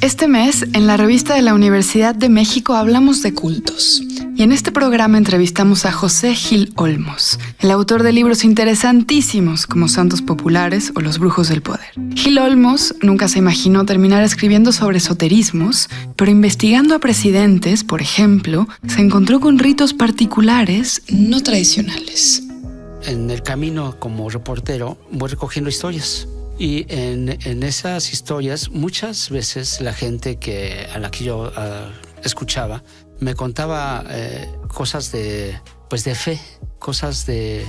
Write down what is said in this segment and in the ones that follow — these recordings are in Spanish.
Este mes, en la revista de la Universidad de México hablamos de cultos. Y en este programa entrevistamos a José Gil Olmos, el autor de libros interesantísimos como Santos Populares o Los Brujos del Poder. Gil Olmos nunca se imaginó terminar escribiendo sobre esoterismos, pero investigando a presidentes, por ejemplo, se encontró con ritos particulares no tradicionales. En el camino como reportero voy recogiendo historias. Y en esas historias muchas veces la gente a la que yo escuchaba me contaba cosas de fe, cosas de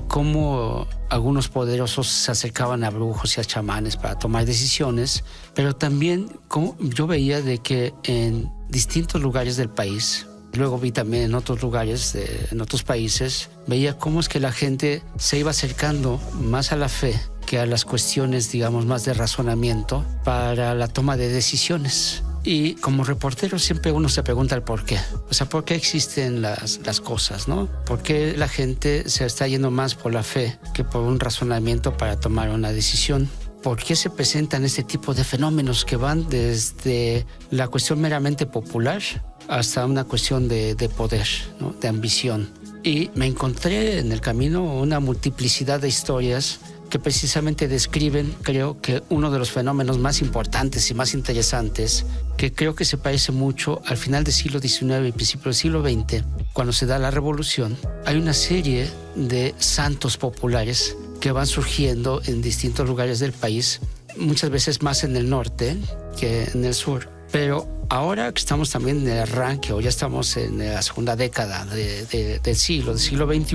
cómo algunos poderosos se acercaban a brujos y a chamanes para tomar decisiones, pero también como yo veía de que en distintos lugares del país, luego vi también en otros lugares, en otros países, veía cómo es que la gente se iba acercando más a la fe que a las cuestiones, digamos, más de razonamiento para la toma de decisiones. Y como reportero siempre uno se pregunta el por qué. O sea, ¿por qué existen las cosas, no? ¿Por qué la gente se está yendo más por la fe que por un razonamiento para tomar una decisión? ¿Por qué se presentan este tipo de fenómenos que van desde la cuestión meramente popular hasta una cuestión de poder, ¿no? De ambición? Y me encontré en el camino una multiplicidad de historias que precisamente describen, creo que uno de los fenómenos más importantes y más interesantes, que creo que se parece mucho al final del siglo XIX y principio del siglo XX, cuando se da la revolución. Hay una serie de santos populares que van surgiendo en distintos lugares del país, muchas veces más en el norte que en el sur. Pero ahora que estamos también en el arranque, o ya estamos en la segunda década del siglo XXI,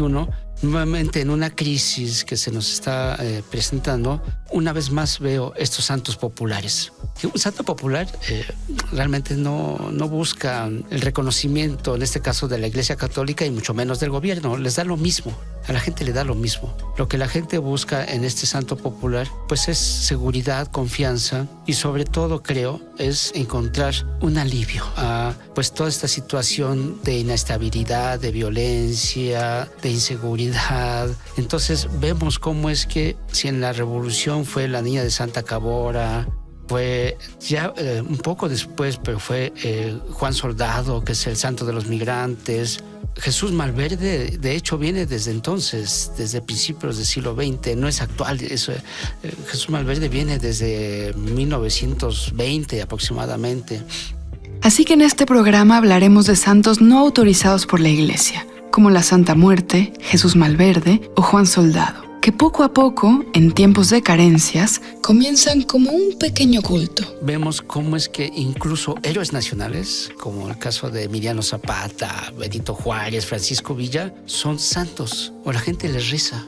nuevamente en una crisis que se nos está presentando, una vez más veo estos santos populares. Un santo popular realmente no busca el reconocimiento, en este caso de la Iglesia Católica y mucho menos del gobierno. Les da lo mismo, a la gente le da lo mismo. Lo que la gente busca en este santo popular pues es seguridad, confianza y sobre todo creo es encontrar un alivio a pues toda esta situación de inestabilidad, de violencia, de inseguridad. Entonces vemos cómo es que si en la revolución fue la niña de Santa Cabora, fue ya un poco después, pero fue Juan Soldado, que es el santo de los migrantes. Jesús Malverde, de hecho, viene desde entonces, desde principios del siglo XX, no es actual. Jesús Malverde viene desde 1920 aproximadamente. Así que en este programa hablaremos de santos no autorizados por la Iglesia, como la Santa Muerte, Jesús Malverde o Juan Soldado, que poco a poco, en tiempos de carencias, comienzan como un pequeño culto. Vemos cómo es que incluso héroes nacionales, como el caso de Emiliano Zapata, Benito Juárez, Francisco Villa, son santos, o la gente les reza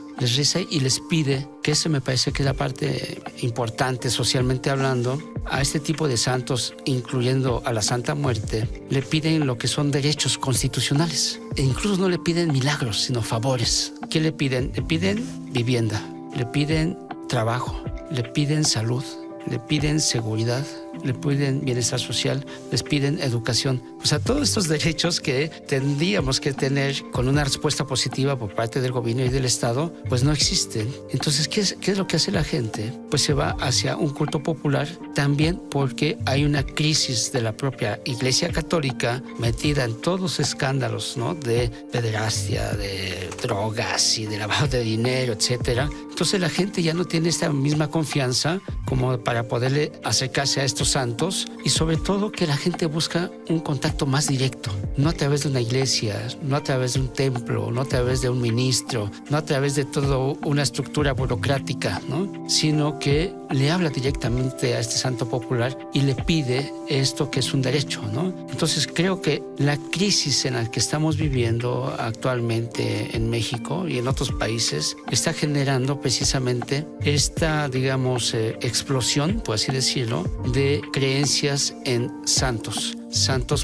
y les pide, que eso me parece que es la parte importante socialmente hablando, a este tipo de santos, incluyendo a la Santa Muerte, le piden lo que son derechos constitucionales. E incluso no le piden milagros, sino favores. ¿Qué le piden? Le piden vivienda, le piden trabajo, le piden salud, le piden seguridad, le piden bienestar social, les piden educación. O sea, todos estos derechos que tendríamos que tener con una respuesta positiva por parte del gobierno y del Estado, pues no existen. Entonces, ¿qué es lo que hace la gente? Pues se va hacia un culto popular, también porque hay una crisis de la propia Iglesia Católica metida en todos los escándalos, ¿no? De pederastia, de drogas y de lavado de dinero, etcétera. Entonces la gente ya no tiene esta misma confianza como para poderle acercarse a estos santos, y sobre todo que la gente busca un contacto más directo, no a través de una iglesia, no a través de un templo, no a través de un ministro, no a través de toda una estructura burocrática, ¿no? Sino que le habla directamente a este santo popular y le pide esto que es un derecho, ¿no? Entonces creo que la crisis en la que estamos viviendo actualmente en México y en otros países está generando precisamente esta, digamos, explosión, por así decirlo, de creencias en santos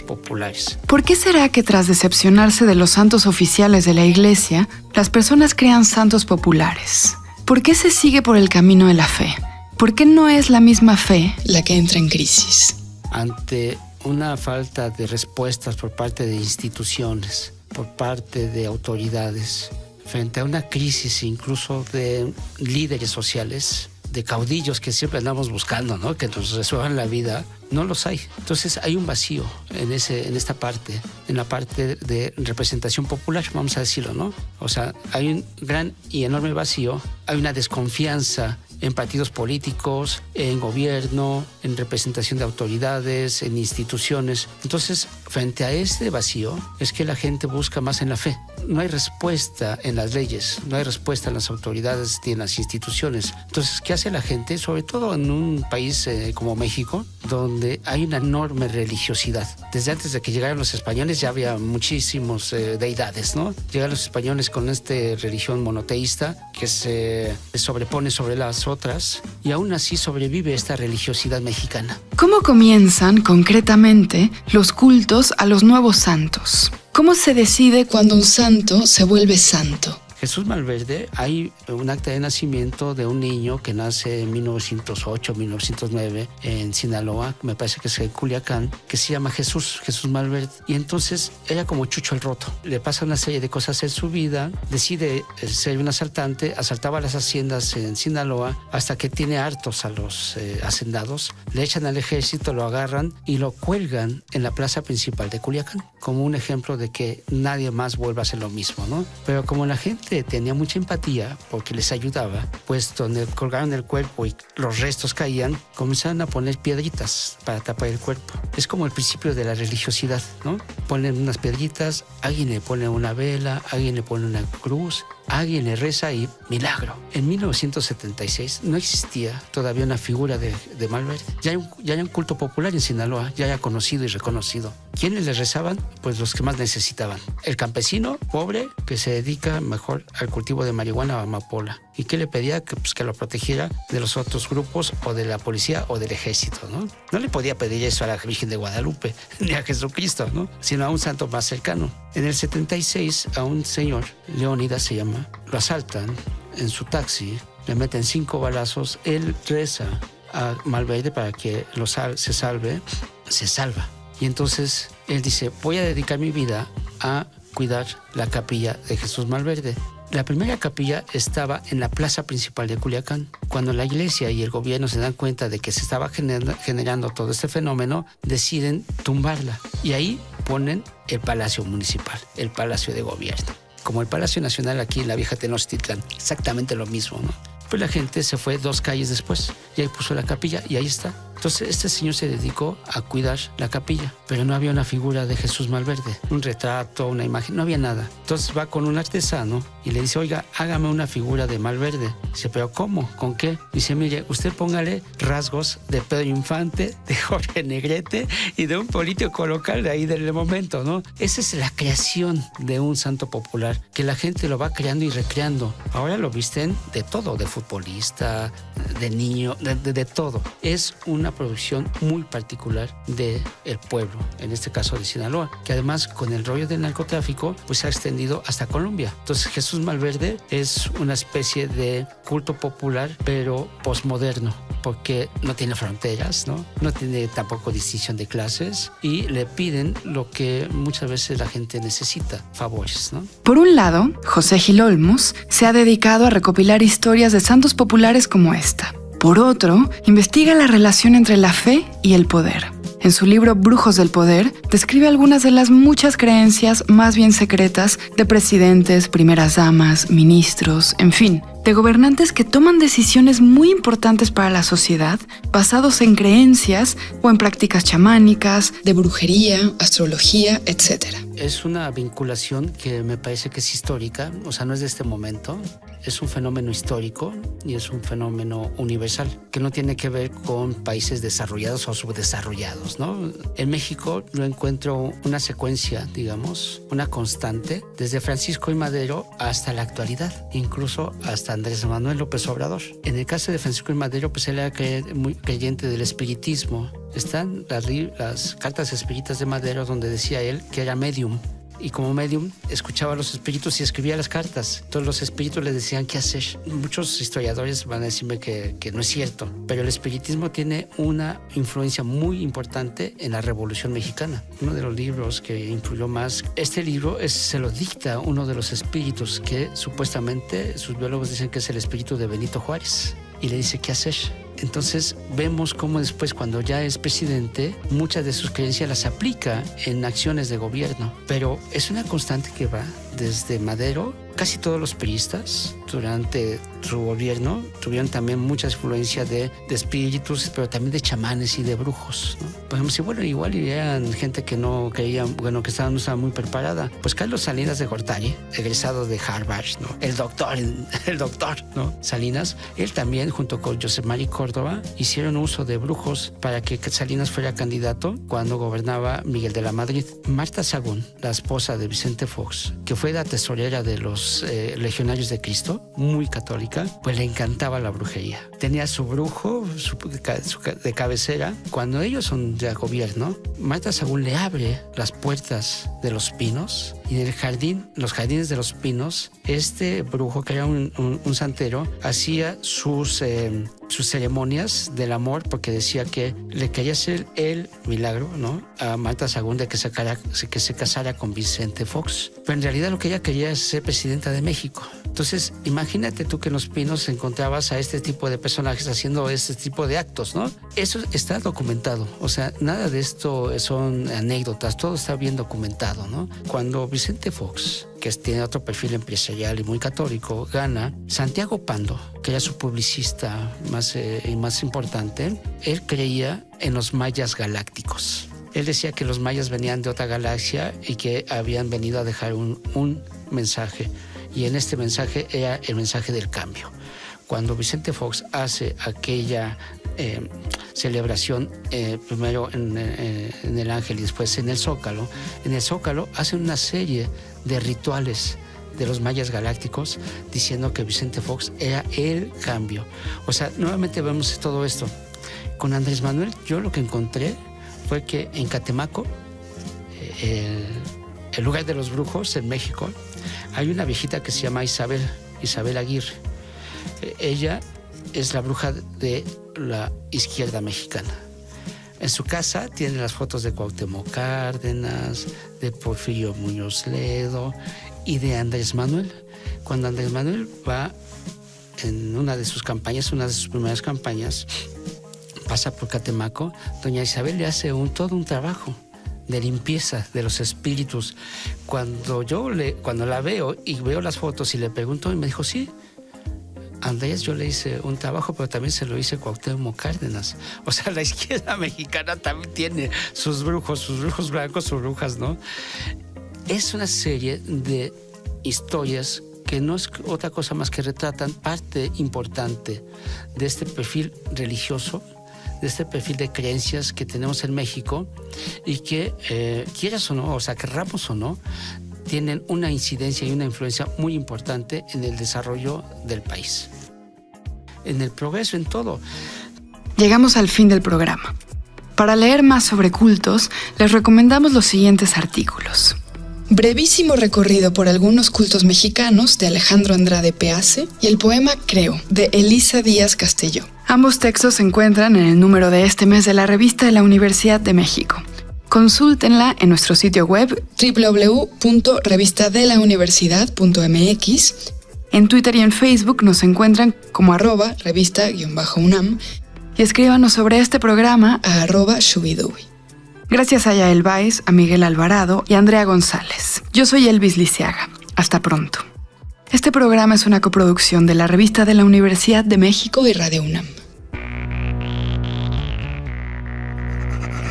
populares. ¿Por qué será que tras decepcionarse de los santos oficiales de la Iglesia, las personas crean santos populares? ¿Por qué se sigue por el camino de la fe? ¿Por qué no es la misma fe la que entra en crisis? Ante una falta de respuestas por parte de instituciones, por parte de autoridades, frente a una crisis incluso de líderes sociales, de caudillos que siempre andamos buscando, ¿no? Que nos resuelvan la vida, no los hay. Entonces hay un vacío en esta parte, en la parte de representación popular, vamos a decirlo, ¿no? O sea, hay un gran y enorme vacío, hay una desconfianza en partidos políticos, en gobierno, en representación de autoridades, en instituciones. Entonces, frente a este vacío, es que la gente busca más en la fe. No hay respuesta en las leyes, no hay respuesta en las autoridades ni en las instituciones. Entonces, ¿qué hace la gente? Sobre todo en un país como México, donde hay una enorme religiosidad. Desde antes de que llegaran los españoles ya había muchísimos deidades, ¿no? Llegan los españoles con esta religión monoteísta que se sobrepone sobre las otras, y aún así sobrevive esta religiosidad mexicana. ¿Cómo comienzan concretamente los cultos a los nuevos santos? ¿Cómo se decide cuando un santo se vuelve santo? Jesús Malverde, hay un acta de nacimiento de un niño que nace en 1908, 1909 en Sinaloa, me parece que es en Culiacán, que se llama Jesús Malverde. Y entonces era como Chucho el Roto. Le pasa una serie de cosas en su vida, decide ser un asaltante, asaltaba las haciendas en Sinaloa hasta que tiene hartos a los hacendados, le echan al ejército, lo agarran y lo cuelgan en la plaza principal de Culiacán, como un ejemplo de que nadie más vuelva a hacer lo mismo, ¿no? Pero como la gente tenía mucha empatía porque les ayudaba, pues donde colgaron el cuerpo y los restos caían, comenzaron a poner piedritas para tapar el cuerpo. Es como el principio de la religiosidad, ¿no? Ponen unas piedritas, alguien le pone una vela, alguien le pone una cruz, alguien le reza y milagro. En 1976 no existía todavía una figura de Malverde. Ya hay un culto popular en Sinaloa, ya era conocido y reconocido. ¿Quiénes le rezaban? Pues los que más necesitaban. El campesino pobre que se dedica mejor al cultivo de marihuana o amapola. ¿Y qué le pedía? Que lo protegiera de los otros grupos o de la policía o del ejército, ¿no? No le podía pedir eso a la Virgen de Guadalupe ni a Jesucristo, ¿no? Sino a un santo más cercano. En el 76 a un señor, Leónidas se llama, lo asaltan en su taxi, le meten 5 balazos, él reza a Malverde para que se salva. Y entonces él dice, voy a dedicar mi vida a cuidar la capilla de Jesús Malverde. La primera capilla estaba en la plaza principal de Culiacán. Cuando la iglesia y el gobierno se dan cuenta de que se estaba generando todo este fenómeno, deciden tumbarla. Y ahí ponen el Palacio Municipal, el Palacio de Gobierno. Como el Palacio Nacional aquí en la vieja Tenochtitlán, exactamente lo mismo, ¿no? Pues la gente se fue 2 calles después y ahí puso la capilla y ahí está. Entonces este señor se dedicó a cuidar la capilla, pero no había una figura de Jesús Malverde, un retrato, una imagen, no había nada. Entonces va con un artesano y le dice, oiga, hágame una figura de Malverde. Dice, ¿pero cómo? ¿Con qué? Dice, mire, usted póngale rasgos de Pedro Infante, de Jorge Negrete y de un político local de ahí del momento, ¿no? Esa es la creación de un santo popular, que la gente lo va creando y recreando. Ahora lo visten de todo, de futbolista, de niño, de todo. Es una producción muy particular del pueblo, en este caso de Sinaloa, que además con el rollo del narcotráfico pues se ha extendido hasta Colombia. Entonces Jesús Malverde es una especie de culto popular pero posmoderno, porque no tiene fronteras, no tiene tampoco distinción de clases y le piden lo que muchas veces la gente necesita, favores, ¿no? Por un lado, José Gil Olmos se ha dedicado a recopilar historias de santos populares como esta. Por otro, investiga la relación entre la fe y el poder. En su libro Brujos del Poder, describe algunas de las muchas creencias más bien secretas de presidentes, primeras damas, ministros, en fin, de gobernantes que toman decisiones muy importantes para la sociedad basados en creencias o en prácticas chamánicas, de brujería, astrología, etc. Es una vinculación que me parece que es histórica, o sea, no es de este momento. Es un fenómeno histórico y es un fenómeno universal que no tiene que ver con países desarrollados o subdesarrollados, ¿no? En México yo encuentro una secuencia, digamos, una constante desde Francisco I. Madero hasta la actualidad, incluso hasta Andrés Manuel López Obrador. En el caso de Francisco I. Madero, pues él era muy creyente del espiritismo. Están las cartas espíritas de Madero donde decía él que era medium. Y como medium escuchaba a los espíritus y escribía las cartas. Todos los espíritus le decían qué hacer. Muchos historiadores van a decirme que no es cierto, pero el espiritismo tiene una influencia muy importante en la Revolución Mexicana. Uno de los libros que influyó más, este libro se lo dicta uno de los espíritus que supuestamente sus biólogos dicen que es el espíritu de Benito Juárez. y le dice qué hacer. Entonces vemos cómo después, cuando ya es presidente, muchas de sus creencias las aplica en acciones de gobierno. Pero es una constante que va desde Madero. Casi todos los priistas durante su gobierno tuvieron también mucha influencia de espíritus, pero también de chamanes y de brujos, ¿no? Podemos decir, bueno, igual eran gente que no creían, bueno, que no estaba muy preparada. Pues Carlos Salinas de Gortari, egresado de Harvard, ¿no? El doctor, ¿no? Salinas, él también, junto con José María Córdoba, hicieron uso de brujos para que Salinas fuera candidato cuando gobernaba Miguel de la Madrid. Marta Sagún, la esposa de Vicente Fox, que fue la tesorera de los legionarios de Cristo, muy católica, pues le encantaba la brujería. Tenía su brujo de cabecera. Cuando ellos son de gobierno, Marta Sagún le abre las puertas de los pinos, y en el jardín, los jardines de los pinos, este brujo, que era un santero, hacía sus ceremonias del amor, porque decía que le quería hacer el milagro, ¿no?, a Marta Sagún de que se casara con Vicente Fox. Pero en realidad lo que ella quería es ser presidenta de México. Entonces, imagínate tú que en los pinos encontrabas a este tipo de personajes haciendo este tipo de actos, ¿no? Eso está documentado. O sea, nada de esto son anécdotas, todo está bien documentado, ¿no? Cuando Vicente Fox, que tiene otro perfil empresarial y muy católico, gana, Santiago Pando, que era su publicista más importante, él creía en los mayas galácticos. Él decía que los mayas venían de otra galaxia y que habían venido a dejar un mensaje. Y en este mensaje era el mensaje del cambio. Cuando Vicente Fox hace aquella celebración, primero en el Ángel y después en el Zócalo hace una serie de rituales de los mayas galácticos diciendo que Vicente Fox era el cambio. O sea, nuevamente vemos todo esto. Con Andrés Manuel, yo lo que encontré fue que en Catemaco, el lugar de los brujos en México, hay una viejita que se llama Isabel Aguirre. Ella es la bruja de la izquierda mexicana. En su casa tiene las fotos de Cuauhtémoc Cárdenas, de Porfirio Muñoz Ledo y de Andrés Manuel. Cuando Andrés Manuel va en una de sus primeras campañas, pasa por Catemaco, doña Isabel le hace todo un trabajo de limpieza de los espíritus. Cuando la veo y veo las fotos y le pregunto, y me dijo, sí, Andrés, yo le hice un trabajo, pero también se lo hice Cuauhtémoc Cárdenas. O sea, la izquierda mexicana también tiene sus brujos blancos, sus brujas, ¿no? Es una serie de historias que no es otra cosa más que retratan parte importante de este perfil religioso, de este perfil de creencias que tenemos en México y que, quieras o no, o sea, querramos o no, tienen una incidencia y una influencia muy importante en el desarrollo del país, en el progreso, en todo. Llegamos al fin del programa. Para leer más sobre cultos, les recomendamos los siguientes artículos. Brevísimo recorrido por algunos cultos mexicanos de Alejandro Andrade Pease y el poema Creo de Elisa Díaz Castelló. Ambos textos se encuentran en el número de este mes de la revista de la Universidad de México. Consúltenla en nuestro sitio web www.revistadelauniversidad.mx. En Twitter y en Facebook nos encuentran como @revista_UNAM y escríbanos sobre este programa a @shubidubi. Gracias a Yael Báez, a Miguel Alvarado y a Andrea González. Yo soy Elvis Liceaga. Hasta pronto. Este programa es una coproducción de la Revista de la Universidad de México y Radio UNAM.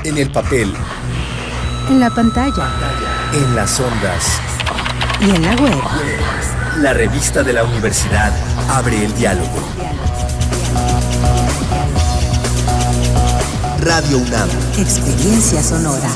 En el papel, en la pantalla, en las ondas y en la web. La Revista de la Universidad abre el diálogo. Radio UNAM. Experiencia sonora.